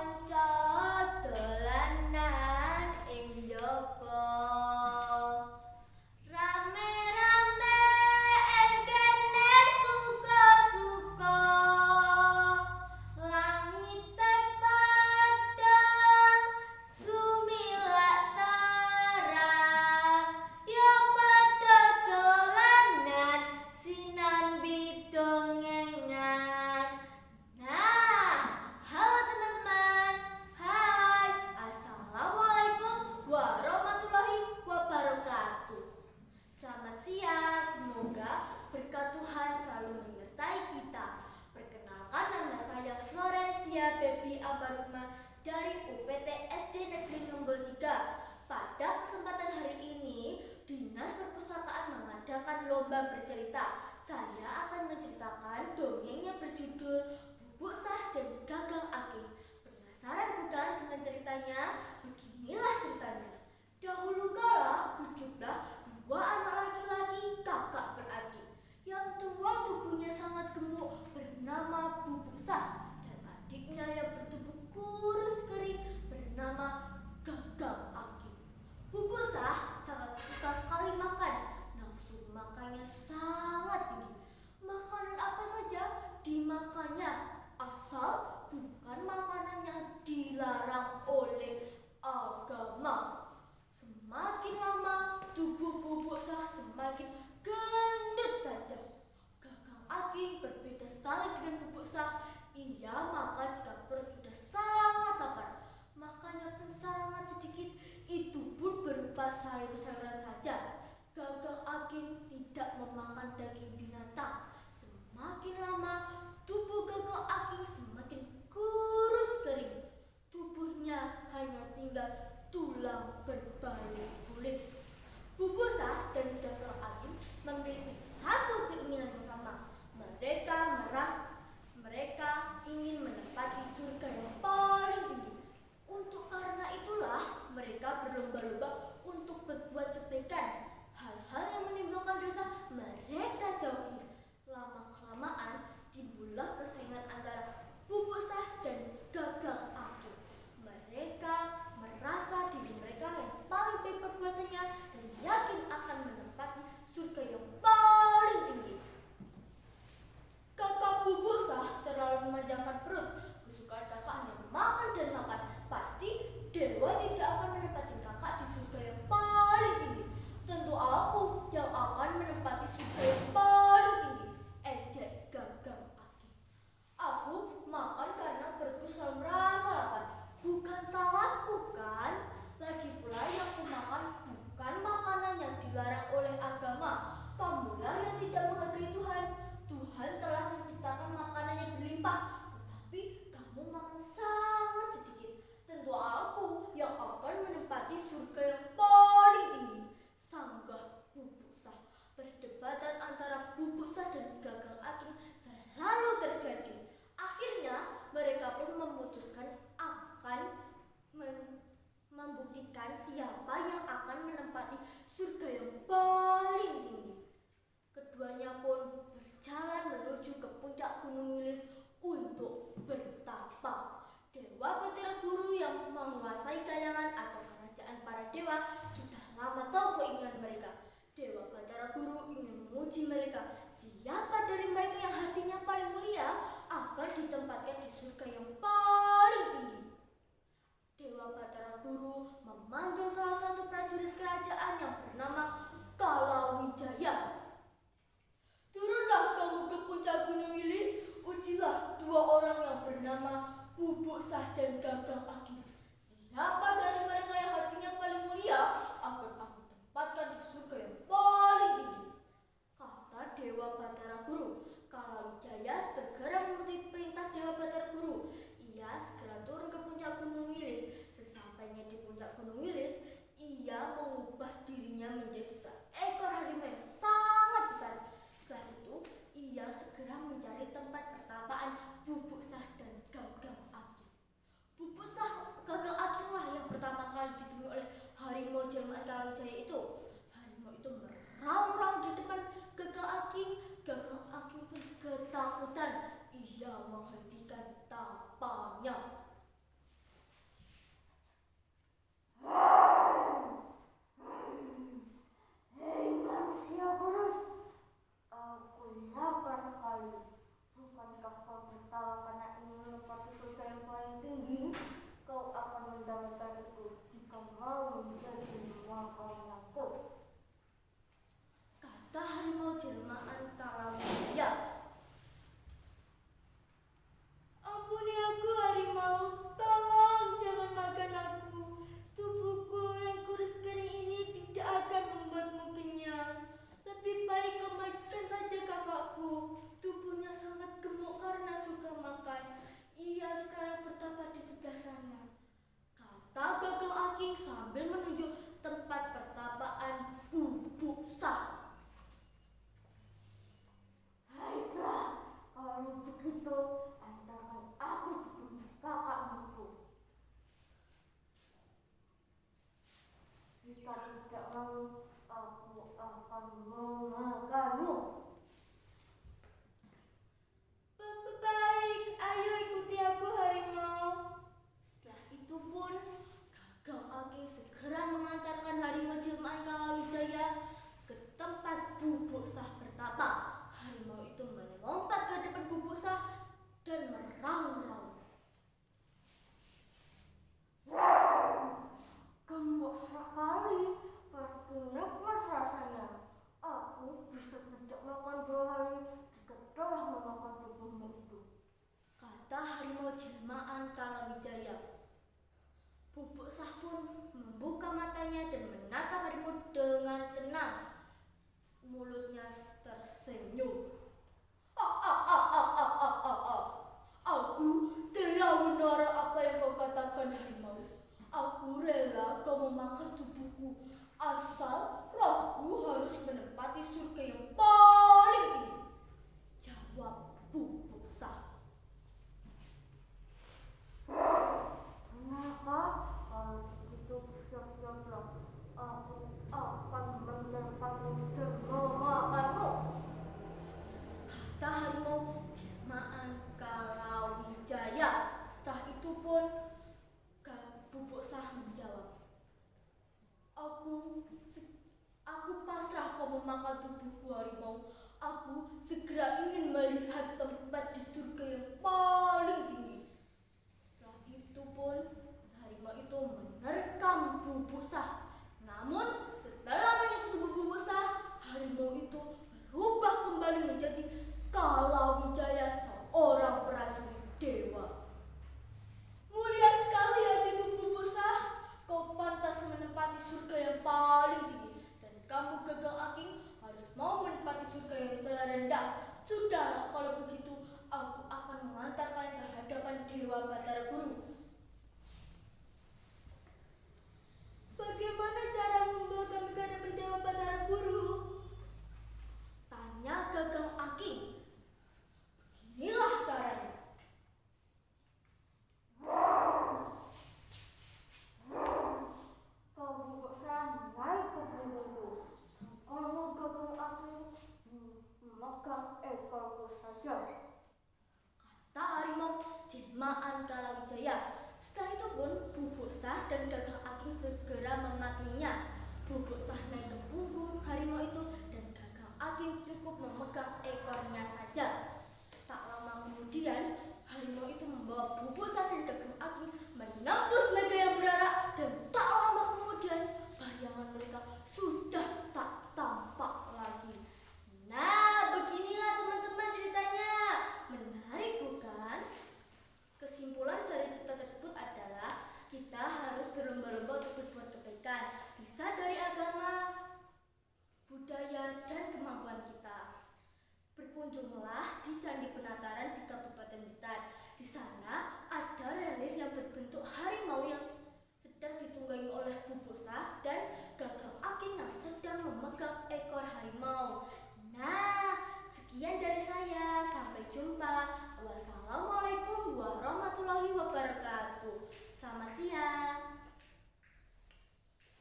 kanca dolanan ing njaba rame-rame ing kene suka-suka langite padang sumilat terang ya pada dolanan sinambi dongengan. Nah, halo teman-teman. Hai, assalamualaikum warahmatullahi wabarakatuh. Selamat siang, semoga berkat Tuhan selalu menyertai kita. Perkenalkan, nama saya Florencia Baby Ambarukma dari UPT SD Negeri Ngembel 3. Pada kesempatan hari ini, Dinas Perpustakaan mengadakan lomba bercerita. Saya akan menceritakan dongeng yang berjudul Bubuk Sah dan Gagang Aking. Penasaran bukan dengan ceritanya? Beginilah ceritanya. Dahulu kala hiduplah dua anak laki-laki kakak beradik. Yang tua tubuhnya sangat gemuk bernama Bubuk Sah dan adiknya yang bertubuh kurus kering bernama Gagang Aking. Bubuk Sah sangat suka sekali makan. Nafsu makannya sangat tinggi. Makanan apa saja dimakannya, asal bukan makanan yang dilarang oleh agama. Semakin lama tubuh Bubuk Sah semakin gendut saja. Gagang Aking berbeda sekali dengan Bubuk Sah. Ia makan jika perut sudah sangat lapar. Makannya pun sangat sedikit, itu pun berupa sayur-sayuran saja. Gagang Aking tidak memakan daging binatang. Semakin lama tubuh Gagang Aking semakin kurus kering. Tubuhnya hanya tinggal tulang berbalut kulit. Bubuk Sah dan Gagang Aking memiliki satu keinginan bersama. Mereka ingin menempati surga yang paling tinggi. Untuk karena itulah mereka berlomba-lomba untuk berbuat kebaikan. Hal-hal yang menimbulkan dosa mereka jauhi. Lama-kelamaan timbullah persaingan antara Bubuk Sah dan Gagang Aking. Mereka merasa diri mereka yang paling baik perbuatannya dan yakin akan menempati surga yang paling tinggi. Kakak Bubuk Sah terlalu memanjangkan perut. Kesukaan kakak hanya makan dan makan. Pasti dewa tidak akan menempati kakak di surga yang paling tinggi. Tentu aku yang akan menempati surga yang paling tinggi, ejek Gagang Aking. Aku makan karena perutku selalu merasa lapar. Bukan salahku kan? Lagi pula yang aku makan bukan makanan yang dilarang oleh agama. Kamulah yang tidak menghargai Tuhan. Tuhan telah menciptakan makanan yang berlimpah, tetapi kamu makan sangat sedikit. Tentu aku yang akan menempati surga yang paling tinggi, sanggah Bubuk Sah. Perdebatan antara Bubuk Sah dan Gagang Aking selalu terjadi. Akhirnya mereka pun memutuskan akan membuktikan siapa yang akan menempati surga yang paling tinggi. Keduanya pun berjalan menuju ke puncak Gunung Wilis untuk bertapa. Dewa Batara Guru yang menguasai kayangan atau kerajaan para dewa sudah lama tahu keinginan mereka. Dewa Batara Guru ingin menguji mereka. Siapa dari mereka yang hatinya paling mulia akan ditempatkan di surga yang paling tinggi. Dewa Batara Guru memanggil salah satu prajurit kerajaan yang bernama Kalawijaya. Turunlah kamu ke puncak Gunung Wilis, ujilah dua orang yang bernama Bubuk Sah dan Gagang Aking. Siapa dari mereka yang hatinya paling mulia akan aku tempatkan di surga yang paling tinggi, kata Dewa Batara Guru. Kalawijaya segera menuruti perintah Dewa Batara Guru. Ia segera turun ke puncak Gunung Wilis. Sesampainya di puncak Gunung Wilis, ia mengubah dirinya menjadi seekor harimau yang sangat besar. Setelah itu, ia segera mencari tempat pertapaan Bubuk Sah dan Gagang Aking. Bubuk Sah, Gagang Aking lah yang Kalawijaya. Bubuk Sah pun membuka matanya dan menatap harimau dengan tenang. Mulutnya tersenyum. Aku telah mendengar apa yang kau katakan, harimau. Aku rela kau memakan tubuhku, asal rohku harus menempati surga yang paling tinggi. Jawab Bubuk Sah. Maka kalau begitu siap-siaplah, aku akan menempatmu dan memakanmu. Kata harimau jelmaan Kalawijaya. Setelah itu pun Bubuk Sah menjawab, Aku pasrah kau memakan tubuhku, harimau. Aku segera ingin melihat tempat di surga yang paling tinggi. Setelah itu pun harimau itu menerkam Bubuk Sah. Namun setelah menyentuh tubuh Bubuk Sah, harimau itu berubah kembali menjadi Kalawijaya, seorang prajurit dewa. Mulia sekali hatimu, Bubuk Sah. Kau pantas menempati surga yang paling tinggi. Dan kamu, Gagang Aking, harus mau menempati surga yang terendah. Sudahlah, kalau begitu aku akan mengantar kalian ke hadapan Dewa Batara Guru. Bagaimana cara membawa kami ke hadapan Dewa Batara Guru? Tanya Gagang Aking. Beginilah caranya. Kau Bubuk Sah naik ke punggungku. Kamu Gagang Aking memegang ekorku saja. Kata harimau jelmaan Kalawijaya. Setelah itu pun Bubuk Sah dan Gagang Aking segera mematuhinya. Bubuk Sah naik ke punggung harimau itu dan Gagang Aking cukup memegang ekornya saja.